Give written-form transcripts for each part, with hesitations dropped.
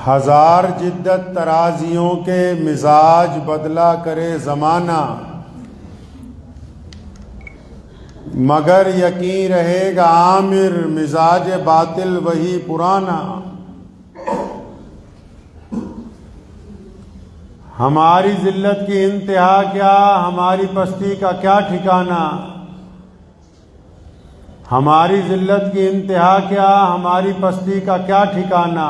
ہزار جدت ترازیوں کے مزاج بدلا کرے زمانہ، مگر یقین رہے گا عامر مزاج باطل وہی پرانا۔ ہماری ذلت کی انتہا کیا، ہماری پستی کا کیا ٹھکانہ، ہماری ذلت کی انتہا کیا، ہماری پستی کا کیا ٹھکانہ،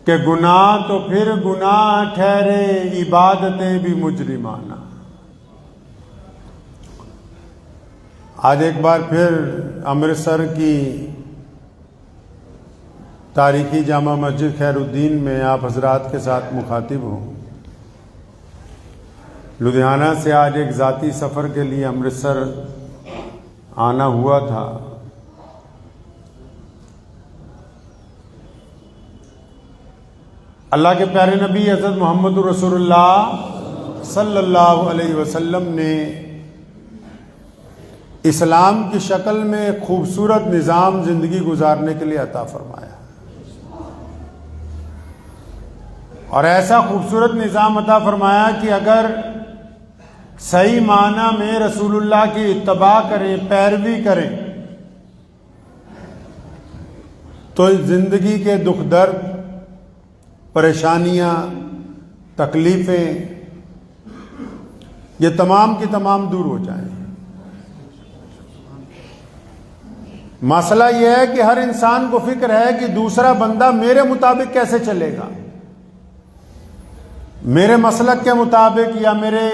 کہ گناہ تو پھر گناہ ٹھہرے، عبادتیں بھی مجرمانہ۔ آج ایک بار پھر امرتسر کی تاریخی جامع مسجد خیر الدین میں آپ حضرات کے ساتھ مخاطب ہوں۔ لدھیانہ سے آج ایک ذاتی سفر کے لیے امرتسر آنا ہوا تھا۔ اللہ کے پیارے نبی حضرت محمد رسول اللہ صلی اللہ علیہ وسلم نے اسلام کی شکل میں ایک خوبصورت نظام زندگی گزارنے کے لیے عطا فرمایا، اور ایسا خوبصورت نظام عطا فرمایا کہ اگر صحیح معنی میں رسول اللہ کی اتباع کریں، پیروی کریں، تو زندگی کے دکھ درد، پریشانیاں، تکلیفیں یہ تمام کی تمام دور ہو جائیں۔ مسئلہ یہ ہے کہ ہر انسان کو فکر ہے کہ دوسرا بندہ میرے مطابق کیسے چلے گا، میرے مسلک کے مطابق یا میرے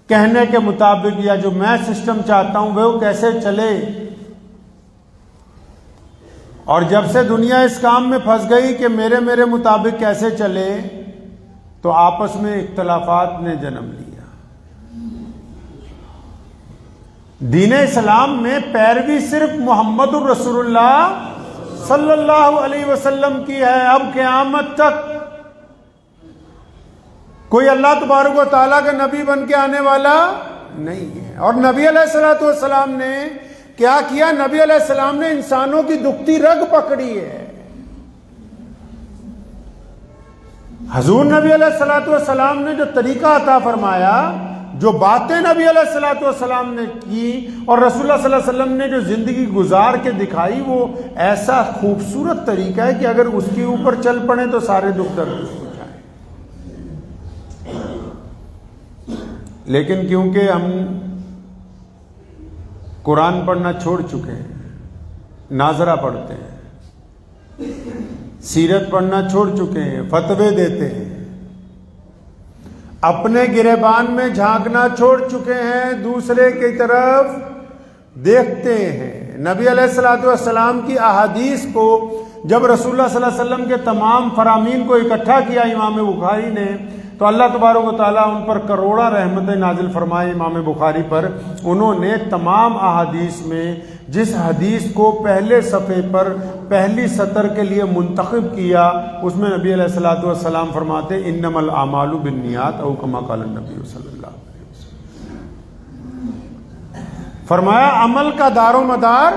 کہنے کے مطابق، یا جو میں سسٹم چاہتا ہوں وہ کیسے چلے۔ اور جب سے دنیا اس کام میں پھنس گئی کہ میرے مطابق کیسے چلے، تو آپس میں اختلافات نے جنم لیا۔ دین اسلام میں پیروی صرف محمد الرسول اللہ صلی اللہ علیہ وسلم کی ہے۔ اب قیامت تک کوئی اللہ تبارک و تعالیٰ کا نبی بن کے آنے والا نہیں ہے۔ اور نبی علیہ السلام نے کیا کیا؟ نبی علیہ السلام نے انسانوں کی دکھتی رگ پکڑی ہے۔ حضور نبی علیہ السلام نے جو طریقہ عطا فرمایا، جو باتیں نبی علیہ السلام نے کی، اور رسول اللہ صلی اللہ علیہ وسلم نے جو زندگی گزار کے دکھائی، وہ ایسا خوبصورت طریقہ ہے کہ اگر اس کے اوپر چل پڑیں تو سارے دکھ درد ہو جائیں۔ لیکن کیونکہ ہم قرآن پڑھنا چھوڑ چکے ہیں، ناظرہ پڑھتے ہیں، سیرت پڑھنا چھوڑ چکے ہیں، فتوے دیتے ہیں، اپنے گریبان میں جھانکنا چھوڑ چکے ہیں، دوسرے کی طرف دیکھتے ہیں۔ نبی علیہ السلام کی احادیث کو جب رسول اللہ صلی اللہ علیہ وسلم کے تمام فرامین کو اکٹھا کیا امام بخاری نے، تو اللہ تبارک و تعالیٰ ان پر کروڑا رحمتیں نازل فرمائے۔ امام بخاری پر انہوں نے تمام احادیث میں جس حدیث کو پہلے صفحے پر پہلی سطر کے لیے منتخب کیا، اس میں نبی علیہ السلام فرماتے انما الاعمال بالنیات، او کما قال النبی صلی اللہ علیہ وسلم۔ فرمایا عمل کا دار و مدار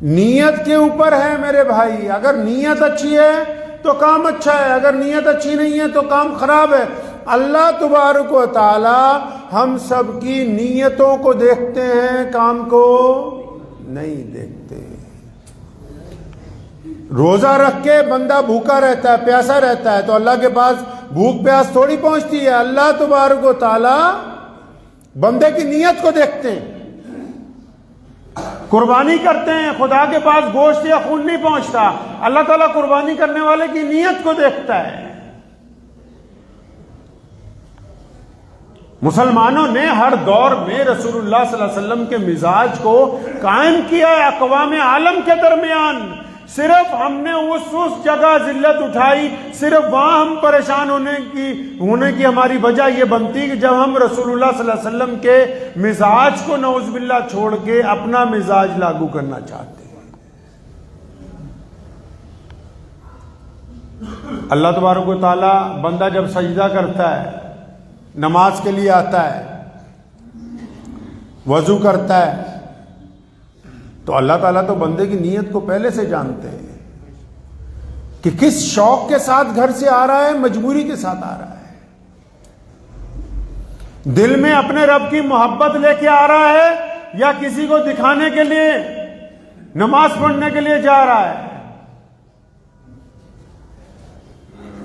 نیت کے اوپر ہے میرے بھائی۔ اگر نیت اچھی ہے تو کام اچھا ہے، اگر نیت اچھی نہیں ہے تو کام خراب ہے۔ اللہ تبارک و تعالی ہم سب کی نیتوں کو دیکھتے ہیں، کام کو نہیں دیکھتے۔ روزہ رکھ کے بندہ بھوکا رہتا ہے، پیاسا رہتا ہے، تو اللہ کے پاس بھوک پیاس تھوڑی پہنچتی ہے۔ اللہ تبارک و تعالی بندے کی نیت کو دیکھتے ہیں۔ قربانی کرتے ہیں، خدا کے پاس گوشت یا خون نہیں پہنچتا، اللہ تعالیٰ قربانی کرنے والے کی نیت کو دیکھتا ہے۔ مسلمانوں نے ہر دور میں رسول اللہ صلی اللہ علیہ وسلم کے مزاج کو قائم کیا ہے اقوام عالم کے درمیان۔ صرف ہم نے اس جگہ ذلت اٹھائی، صرف وہاں ہم پریشان ہونے کی ہماری وجہ یہ بنتی کہ جب ہم رسول اللہ صلی اللہ علیہ وسلم کے مزاج کو نعوذ باللہ چھوڑ کے اپنا مزاج لاگو کرنا چاہتے ہیں۔ اللہ تبارک و تعالی بندہ جب سجدہ کرتا ہے، نماز کے لیے آتا ہے، وضو کرتا ہے، تو اللہ تعالیٰ تو بندے کی نیت کو پہلے سے جانتے ہیں۔ کہ کس شوق کے ساتھ گھر سے آ رہا ہے، مجبوری کے ساتھ آ رہا ہے، دل میں اپنے رب کی محبت لے کے آ رہا ہے یا کسی کو دکھانے کے لیے نماز پڑھنے کے لیے جا رہا ہے؟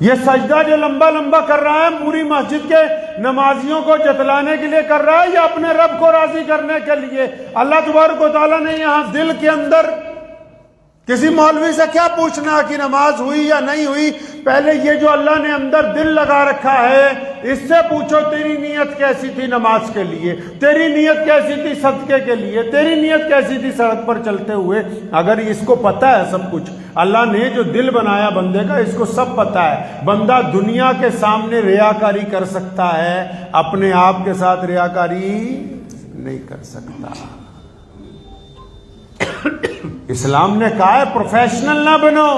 یہ سجدہ جو لمبا لمبا کر رہا ہے پوری مسجد کے نمازیوں کو جتلانے کے لیے کر رہا ہے یا اپنے رب کو راضی کرنے کے لیے؟ اللہ تبارک و تعالیٰ نے یہاں دل کے اندر کسی مولوی سے کیا پوچھنا کہ نماز ہوئی یا نہیں ہوئی، پہلے یہ جو اللہ نے اندر دل لگا رکھا ہے اس سے پوچھو تیری نیت کیسی تھی نماز کے لیے، تیری نیت کیسی تھی صدقے کے لیے، تیری نیت کیسی تھی سڑک پر چلتے ہوئے۔ اگر اس کو پتہ ہے سب کچھ، اللہ نے جو دل بنایا بندے کا اس کو سب پتہ ہے، بندہ دنیا کے سامنے ریاکاری کر سکتا ہے، اپنے آپ کے ساتھ ریاکاری نہیں کر سکتا۔ اسلام نے کہا ہے پروفیشنل نہ بنو۔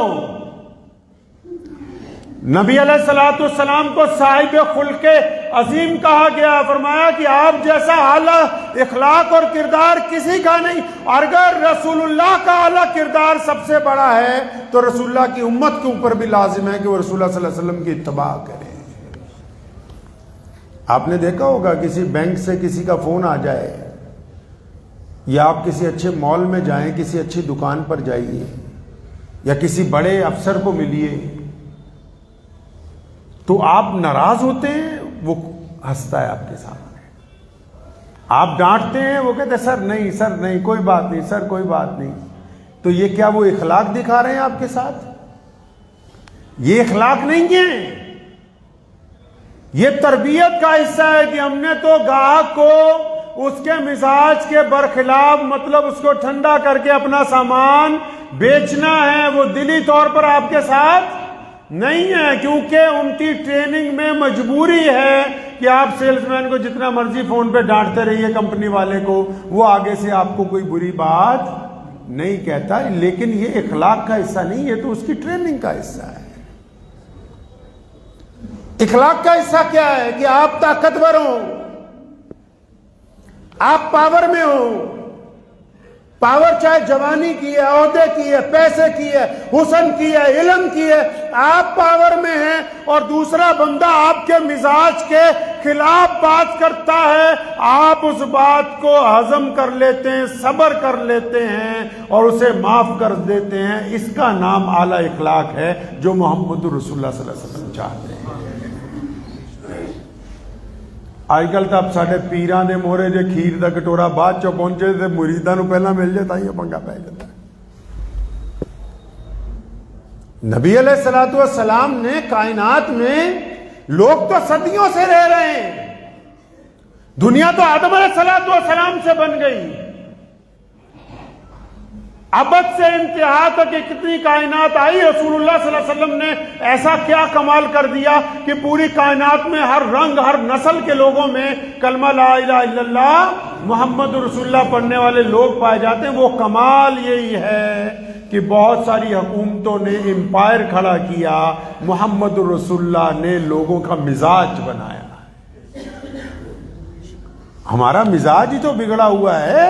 نبی علیہ الصلوۃ والسلام کو صاحب خلق عظیم کہا گیا، فرمایا کہ آپ جیسا اعلیٰ اخلاق اور کردار کسی کا نہیں، اور اگر رسول اللہ کا اعلیٰ کردار سب سے بڑا ہے تو رسول اللہ کی امت کے اوپر بھی لازم ہے کہ وہ رسول اللہ صلی اللہ علیہ وسلم کی اتباع کریں۔ آپ نے دیکھا ہوگا کسی بینک سے کسی کا فون آ جائے یا آپ کسی اچھے مال میں جائیں، کسی اچھی دکان پر جائیے یا کسی بڑے افسر کو ملیے تو آپ ناراض ہوتے ہیں، وہ ہنستا ہے آپ کے سامنے، آپ ڈانٹتے ہیں، وہ کہتے ہیں سر نہیں کوئی بات نہیں سر کوئی بات نہیں۔ تو یہ کیا وہ اخلاق دکھا رہے ہیں آپ کے ساتھ؟ یہ اخلاق نہیں ہے، یہ تربیت کا حصہ ہے کہ ہم نے تو گاہک کو اس کے مزاج کے برخلاف، مطلب اس کو ٹھنڈا کر کے اپنا سامان بیچنا ہے، وہ دلی طور پر آپ کے ساتھ نہیں ہے، کیونکہ ان کی ٹریننگ میں مجبوری ہے کہ آپ سیلز مین کو جتنا مرضی فون پہ ڈانٹتے رہیے کمپنی والے کو، وہ آگے سے آپ کو کوئی بری بات نہیں کہتا، لیکن یہ اخلاق کا حصہ نہیں، یہ تو اس کی ٹریننگ کا حصہ ہے۔ اخلاق کا حصہ کیا ہے کہ آپ طاقتور ہو، آپ پاور میں ہو، پاور چاہے جوانی کی ہے، عہدے کی ہے، پیسے کی ہے، حسن کی ہے، علم کی ہے، آپ پاور میں ہیں اور دوسرا بندہ آپ کے مزاج کے خلاف بات کرتا ہے، آپ اس بات کو ہضم کر لیتے ہیں، صبر کر لیتے ہیں اور اسے معاف کر دیتے ہیں، اس کا نام اعلیٰ اخلاق ہے جو محمد رسول اللہ صلی اللہ علیہ وسلم چاہتے ہیں۔ آج کل تو اب ساڈے پیراں دے مورے جے کھیر دا کٹورا بعد چوں پہنچے تے مریداں نوں پہلاں مل جائے تاں یہ پنگا پੈ جاتا ہے۔ نبی علیہ الصلوۃ والسلام نے کائنات میں، لوگ تو صدیوں سے رہ رہے ہیں، دنیا تو آدم علیہ الصلوۃ والسلام سے بن گئی، ابد سے انتہا تک کتنی کائنات آئی، رسول اللہ صلی اللہ علیہ وسلم نے ایسا کیا کمال کر دیا کہ پوری کائنات میں ہر رنگ ہر نسل کے لوگوں میں کلمہ لا الہ الا اللہ محمد رسول اللہ پڑھنے والے لوگ پائے جاتے ہیں۔ وہ کمال یہی ہے کہ بہت ساری حکومتوں نے امپائر کھڑا کیا، محمد رسول اللہ نے لوگوں کا مزاج بنایا۔ ہمارا مزاج ہی تو بگڑا ہوا ہے،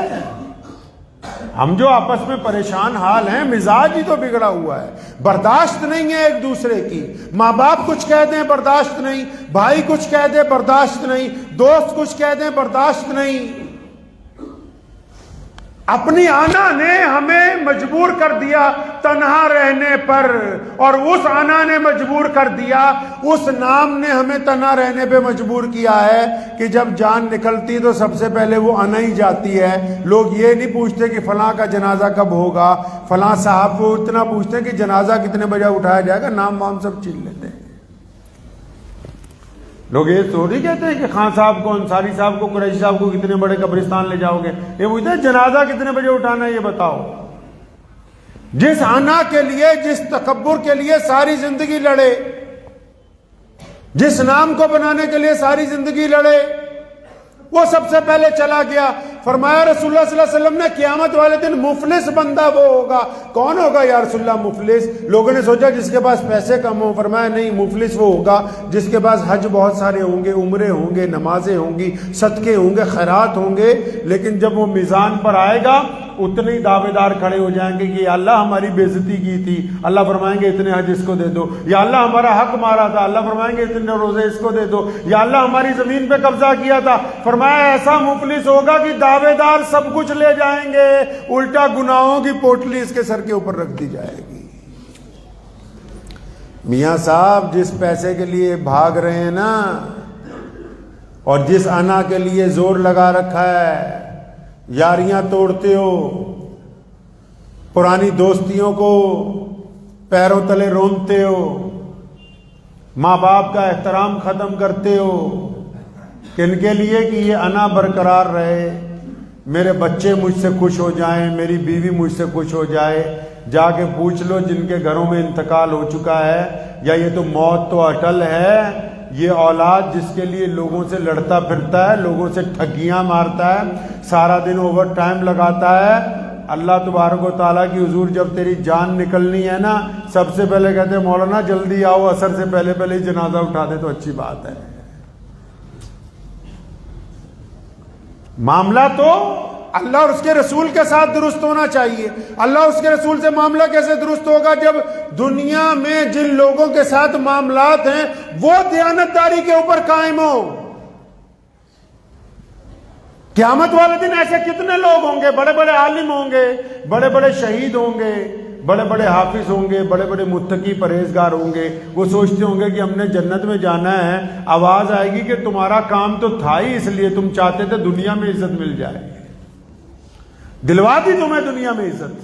ہم جو آپس میں پریشان حال ہیں، مزاج ہی تو بگڑا ہوا ہے، برداشت نہیں ہے ایک دوسرے کی، ماں باپ کچھ کہہ دیں برداشت نہیں، بھائی کچھ کہہ دیں برداشت نہیں، دوست کچھ کہہ دیں برداشت نہیں۔ اپنی آنا نے ہمیں مجبور کر دیا تنہا رہنے پر، اور اس آنا نے مجبور کر دیا، اس نام نے ہمیں تنہا رہنے پہ مجبور کیا ہے کہ جب جان نکلتی تو سب سے پہلے وہ آنا ہی جاتی ہے۔ لوگ یہ نہیں پوچھتے کہ فلاں کا جنازہ کب ہوگا، فلاں صاحب کو اتنا پوچھتے ہیں کہ جنازہ کتنے بجے اٹھایا جائے گا، نام وام سب چھین لیتے ہیں۔ لوگ یہ تھوڑی کہتے ہیں کہ خان صاحب کو، انصاری صاحب کو، قریشی صاحب کو کتنے بڑے قبرستان لے جاؤ گے، یہ پوچھتے ہیں جنازہ کتنے بجے اٹھانا ہے یہ بتاؤ۔ جس آنا کے لیے، جس تکبر کے لیے ساری زندگی لڑے، جس نام کو بنانے کے لیے ساری زندگی لڑے، وہ سب سے پہلے چلا گیا۔ فرمایا رسول اللہ صلی اللہ علیہ وسلم نے قیامت والے دن مفلس بندہ وہ ہوگا. کون ہوگا یا رسول اللہ مفلس؟ لوگوں نے سوچا جس کے پاس پیسے کم ہوں. فرمایا نہیں، مفلس وہ ہوگا جس کے پاس حج بہت سارے ہوں گے، عمرے ہوں گے، نمازیں ہوں گی، صدقے ہوں گے، خیرات ہوں گے، لیکن جب وہ میزان پر آئے گا اتنے ہی دعوے دار کھڑے ہو جائیں گے کہ یا اللہ ہماری بے عزتی کی تھی، اللہ فرمائیں گے اتنے حج اس کو دے دو. یا اللہ ہمارا حق مارا تھا، اللہ فرمائیں گے اتنے روزے اس کو دے دو. یا اللہ ہماری زمین پہ قبضہ کیا تھا. فرمایا ایسا مفلس ہوگا کہ دعوے دار سب کچھ لے جائیں گے، الٹا گناہوں کی پوٹلی اس کے سر کے اوپر رکھ دی جائے گی. میاں صاحب جس پیسے کے لیے بھاگ رہے ہیں نا، اور جس انا کے لیے زور لگا رکھا ہے، یاریاں توڑتے ہو، پرانی دوستیوں کو پیروں تلے رونتے ہو، ماں باپ کا احترام ختم کرتے ہو، کن کے لیے کہ یہ انا برقرار رہے، میرے بچے مجھ سے خوش ہو جائیں، میری بیوی مجھ سے خوش ہو جائے. جا کے پوچھ لو جن کے گھروں میں انتقال ہو چکا ہے، یا یہ تو موت تو اٹل ہے، یہ اولاد جس کے لیے لوگوں سے لڑتا پھرتا ہے، لوگوں سے ٹھگیاں مارتا ہے، سارا دن اوور ٹائم لگاتا ہے. اللہ تبارک و تعالیٰ کی حضور جب تیری جان نکلنی ہے نا، سب سے پہلے کہتے ہیں مولانا جلدی آؤ، عصر سے پہلے پہلے ہی جنازہ اٹھا دے تو اچھی بات ہے. معاملہ تو اللہ اور اس کے رسول کے ساتھ درست ہونا چاہیے. اللہ اور اس کے رسول سے معاملہ کیسے درست ہوگا جب دنیا میں جن لوگوں کے ساتھ معاملات ہیں وہ دیانتداری کے اوپر قائم ہو. قیامت والے دن ایسے کتنے لوگ ہوں گے، بڑے بڑے عالم ہوں گے، بڑے بڑے شہید ہوں گے، بڑے بڑے حافظ ہوں گے، بڑے بڑے متقی پرہیزگار ہوں گے. وہ سوچتے ہوں گے کہ ہم نے جنت میں جانا ہے. آواز آئے گی کہ تمہارا کام تو تھا ہی اس لیے تم چاہتے تھے دنیا میں عزت مل جائے، دلوا دی تمہیں دنیا میں عزت.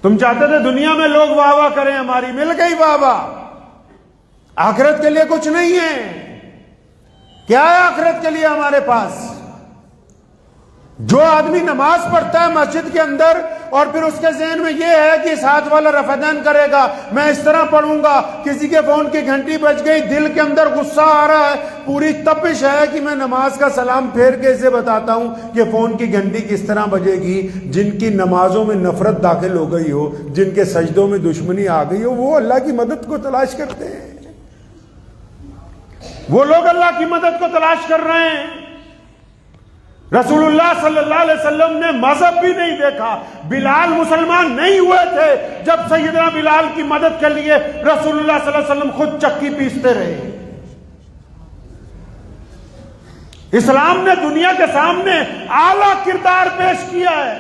تم چاہتے تھے دنیا میں لوگ واہ واہ کریں ہماری، مل گئی واہ واہ. آخرت کے لیے کچھ نہیں ہے. کیا ہے آخرت کے لیے ہمارے پاس؟ جو آدمی نماز پڑھتا ہے مسجد کے اندر اور پھر اس کے ذہن میں یہ ہے کہ ساتھ والا رفعتین کرے گا، میں اس طرح پڑھوں گا، کسی کے فون کی گھنٹی بج گئی، دل کے اندر غصہ آ رہا ہے، پوری تپش ہے کہ میں نماز کا سلام پھیر کے اسے بتاتا ہوں کہ فون کی گھنٹی کس طرح بجے گی. جن کی نمازوں میں نفرت داخل ہو گئی ہو، جن کے سجدوں میں دشمنی آ گئی ہو، وہ اللہ کی مدد کو تلاش کرتے ہیں. وہ لوگ اللہ کی مدد کو تلاش کر رہے ہیں. رسول اللہ صلی اللہ علیہ وسلم نے مذہب بھی نہیں دیکھا. بلال مسلمان نہیں ہوئے تھے جب سیدنا بلال کی مدد کے لیے رسول اللہ صلی اللہ علیہ وسلم خود چکی پیستے رہے. اسلام نے دنیا کے سامنے اعلیٰ کردار پیش کیا ہے.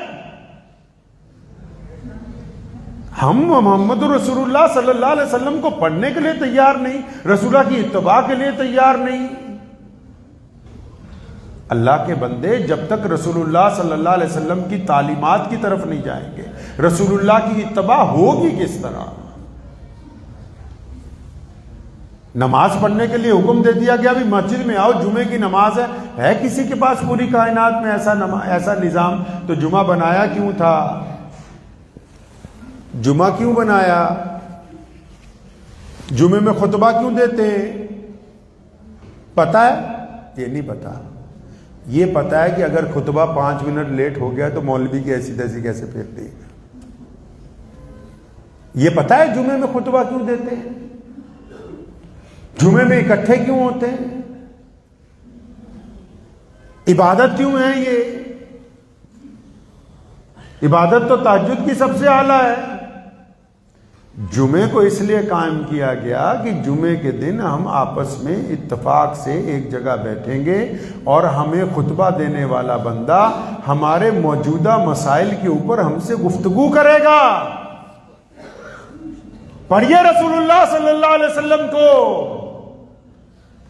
ہم محمد رسول اللہ صلی اللہ علیہ وسلم کو پڑھنے کے لیے تیار نہیں، رسول اللہ کی اتباع کے لیے تیار نہیں. اللہ کے بندے جب تک رسول اللہ صلی اللہ علیہ وسلم کی تعلیمات کی طرف نہیں جائیں گے، رسول اللہ کی اتباع ہوگی کس طرح؟ نماز پڑھنے کے لیے حکم دے دیا گیا بھی مسجد میں آؤ، جمعے کی نماز ہے کسی کے پاس پوری کائنات میں ایسا نظام؟ تو جمعہ بنایا کیوں تھا؟ جمعہ کیوں بنایا؟ جمعے میں خطبہ کیوں دیتے ہیں؟ پتہ ہے؟ یہ نہیں پتا. یہ پتا ہے کہ اگر خطبہ 5 منٹ لیٹ ہو گیا تو مولوی کی ایسی تیسی کیسے پھیر دے. یہ پتا ہے جمعے میں خطبہ کیوں دیتے ہیں، جمعے میں اکٹھے کیوں ہوتے ہیں، عبادت کیوں ہے. یہ عبادت تو تہجد کی سب سے اعلیٰ ہے. جمعے کو اس لیے قائم کیا گیا کہ جمعے کے دن ہم آپس میں اتفاق سے ایک جگہ بیٹھیں گے اور ہمیں خطبہ دینے والا بندہ ہمارے موجودہ مسائل کے اوپر ہم سے گفتگو کرے گا. پڑھیے رسول اللہ صلی اللہ علیہ وسلم کو.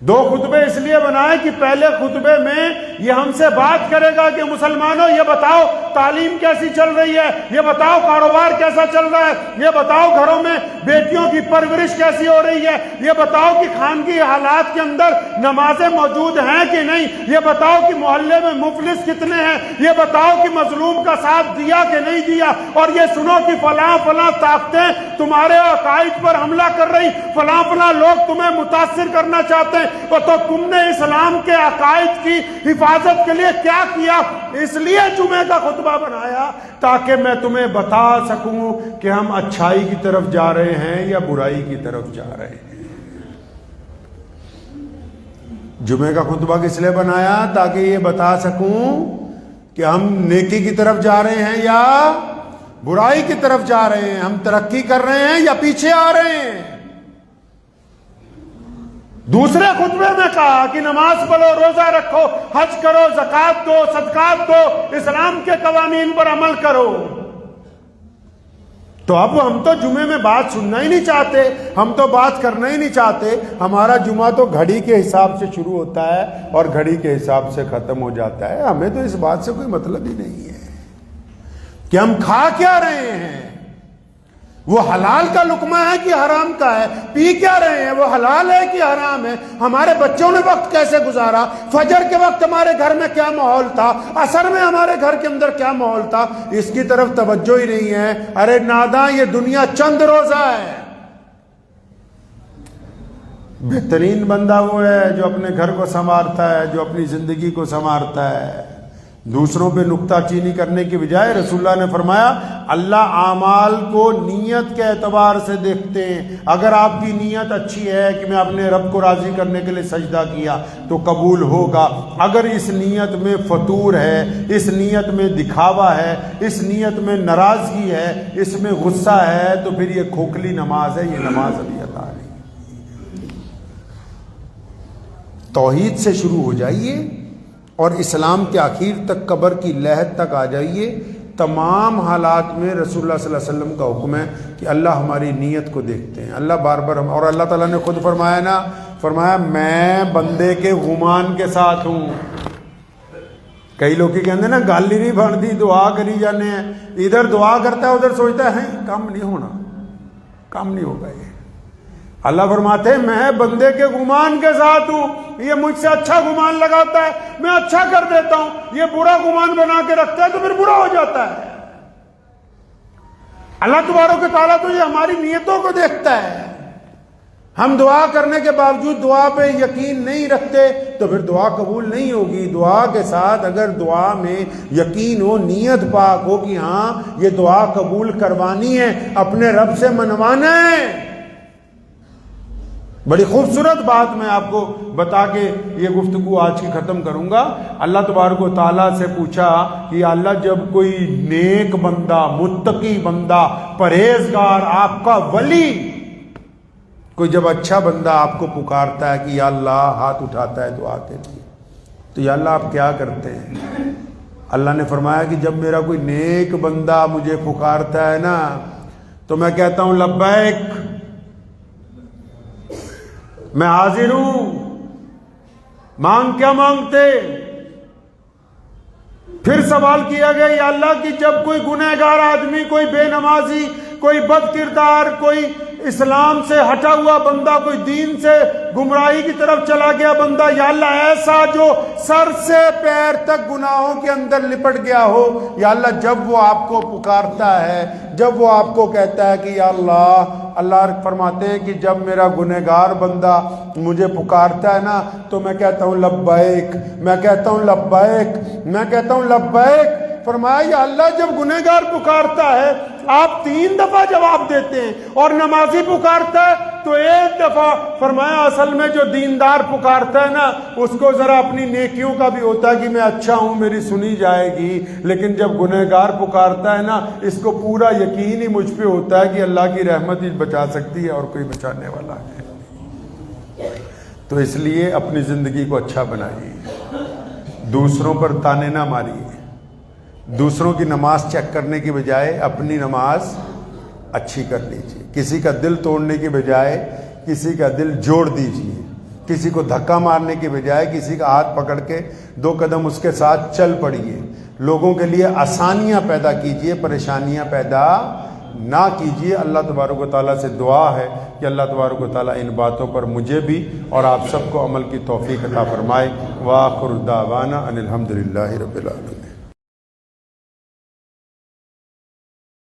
2 خطبے اس لیے بنائے کہ پہلے خطبے میں یہ ہم سے بات کرے گا کہ مسلمانوں یہ بتاؤ تعلیم کیسی چل رہی ہے، یہ بتاؤ کاروبار کیسا چل رہا ہے، یہ بتاؤ گھروں میں بیٹیوں کی پرورش کیسی ہو رہی ہے، یہ بتاؤ کہ خانگی حالات کے اندر نمازیں موجود ہیں کہ نہیں، یہ بتاؤ کہ محلے میں مفلس کتنے ہیں، یہ بتاؤ کہ مظلوم کا ساتھ دیا کہ نہیں دیا، اور یہ سنو کہ فلاں فلاں طاقتیں تمہارے عقائد پر حملہ کر رہی فلاں فلاں لوگ تمہیں متاثر کرنا چاہتے ہیں، تو تم نے اسلام کے عقائد کی حفاظت کے لیے کیا کیا؟ اس لیے جمعے کا خطبہ بنایا تاکہ میں تمہیں بتا سکوں کہ ہم اچھائی کی طرف جا رہے ہیں یا برائی کی طرف جا رہے ہیں۔ جمعے کا خطبہ کس لیے بنایا؟ تاکہ یہ بتا سکوں کہ ہم نیکی کی طرف جا رہے ہیں یا برائی کی طرف جا رہے ہیں، ہم ترقی کر رہے ہیں یا پیچھے آ رہے ہیں۔ دوسرے خطبے میں کہا کہ نماز پڑھو، روزہ رکھو، حج کرو، زکوٰۃ دو، صدقات دو، اسلام کے قوانین پر عمل کرو۔ تو اب ہم تو جمعے میں بات سننا ہی نہیں چاہتے، ہم تو بات کرنا ہی نہیں چاہتے۔ ہمارا جمعہ تو گھڑی کے حساب سے شروع ہوتا ہے اور گھڑی کے حساب سے ختم ہو جاتا ہے۔ ہمیں تو اس بات سے کوئی مطلب ہی نہیں ہے کہ ہم کھا کیا رہے ہیں، وہ حلال کا لقمہ ہے کہ حرام کا ہے، پی کیا رہے ہیں، وہ حلال ہے کہ حرام ہے، ہمارے بچوں نے وقت کیسے گزارا، فجر کے وقت ہمارے گھر میں کیا ماحول تھا، عصر میں ہمارے گھر کے اندر کیا ماحول تھا، اس کی طرف توجہ ہی نہیں ہے۔ ارے ناداں، یہ دنیا چند روزہ ہے۔ بہترین بندہ وہ ہے جو اپنے گھر کو سنوارتا ہے، جو اپنی زندگی کو سنوارتا ہے، دوسروں پہ نکتہ چینی کرنے کی بجائے۔ رسول اللہ نے فرمایا اللہ اعمال کو نیت کے اعتبار سے دیکھتے ہیں۔ اگر آپ کی نیت اچھی ہے کہ میں اپنے رب کو راضی کرنے کے لیے سجدہ کیا تو قبول ہوگا، اگر اس نیت میں فتور ہے، اس نیت میں دکھاوا ہے، اس نیت میں ناراضگی ہے، اس میں غصہ ہے، تو پھر یہ کھوکھلی نماز ہے، یہ نماز ابھی ادا نہیں۔ توحید سے شروع ہو جائیے اور اسلام کے آخر تک، قبر کی لحد تک آ جائیے۔ تمام حالات میں رسول اللہ صلی اللہ علیہ وسلم کا حکم ہے کہ اللہ ہماری نیت کو دیکھتے ہیں۔ اللہ بار بار اور اللہ تعالیٰ نے خود فرمایا نا، فرمایا میں بندے کے گمان کے ساتھ ہوں۔ کئی لوگ کی کہتے ہیں نا گالی نہیں بن دی، دعا کری جانے ہیں، ادھر دعا کرتا ہے ادھر سوچتا ہے کام نہیں ہونا، کام نہیں ہوگا۔ یہ اللہ فرماتے ہیں میں بندے کے گمان کے ساتھ ہوں، یہ مجھ سے اچھا گمان لگاتا ہے میں اچھا کر دیتا ہوں، یہ برا گمان بنا کے رکھتا ہے تو پھر برا ہو جاتا ہے۔ اللہ تبارک و تعالیٰ تو یہ ہماری نیتوں کو دیکھتا ہے۔ ہم دعا کرنے کے باوجود دعا پہ یقین نہیں رکھتے تو پھر دعا قبول نہیں ہوگی۔ دعا کے ساتھ اگر دعا میں یقین ہو، نیت پاک ہو کہ ہاں یہ دعا قبول کروانی ہے، اپنے رب سے منوانا ہے۔ بڑی خوبصورت بات میں آپ کو بتا کے یہ گفتگو آج کی ختم کروں گا۔ اللہ تبارک و تعالیٰ سے پوچھا کہ اللہ جب کوئی نیک بندہ، متقی بندہ، پرہیزگار، آپ کا ولی، کوئی جب اچھا بندہ آپ کو پکارتا ہے کہ یا اللہ، ہاتھ اٹھاتا ہے دعا کے لیے، تو یا اللہ آپ کیا کرتے ہیں؟ اللہ نے فرمایا کہ جب میرا کوئی نیک بندہ مجھے پکارتا ہے نا تو میں کہتا ہوں لبیک، میں حاضر ہوں، مانگ کیا مانگتے؟ پھر سوال کیا گیا یا اللہ کہ جب کوئی گنہگار آدمی، کوئی بے نمازی، کوئی بد کردار، کوئی اسلام سے ہٹا ہوا بندہ، کوئی دین سے گمراہی کی طرف چلا گیا بندہ، یا اللہ ایسا جو سر سے پیر تک گناہوں کے اندر لپٹ گیا ہو، یا اللہ جب وہ آپ کو پکارتا ہے، جب وہ آپ کو کہتا ہے کہ یا اللہ، اللہ فرماتے ہیں کہ جب میرا گنہگار بندہ مجھے پکارتا ہے نا تو میں کہتا ہوں لبیک، میں کہتا ہوں لبیک، میں کہتا ہوں لبیک۔ فرمایا یا اللہ جب گنہگار پکارتا ہے آپ 3 دفعہ جواب دیتے ہیں اور نمازی پکارتا ہے تو 1 دفعہ۔ فرمایا اصل میں جو دیندار پکارتا ہے نا اس کو ذرا اپنی نیکیوں کا بھی ہوتا ہے کہ میں اچھا ہوں، میری سنی جائے گی، لیکن جب گنہگار پکارتا ہے نا اس کو پورا یقین ہی مجھ پہ ہوتا ہے کہ اللہ کی رحمت ہی بچا سکتی ہے اور کوئی بچانے والا ہے۔ تو اس لیے اپنی زندگی کو اچھا بنائیے، دوسروں پر تانے نہ ماریے، دوسروں کی نماز چیک کرنے کی بجائے اپنی نماز اچھی کر لیجیے، کسی کا دل توڑنے کی بجائے کسی کا دل جوڑ دیجیے، کسی کو دھکا مارنے کی بجائے کسی کا ہاتھ پکڑ کے 2 قدم اس کے ساتھ چل پڑیے، لوگوں کے لیے آسانیاں پیدا کیجیے، پریشانیاں پیدا نہ کیجیے۔ اللہ تبارک و تعالیٰ سے دعا ہے کہ اللہ تبارک و تعالیٰ ان باتوں پر مجھے بھی اور آپ سب کو عمل کی توفیق عطا فرمائے۔ وآخر دعوانا ان الحمد للہ رب العالمین۔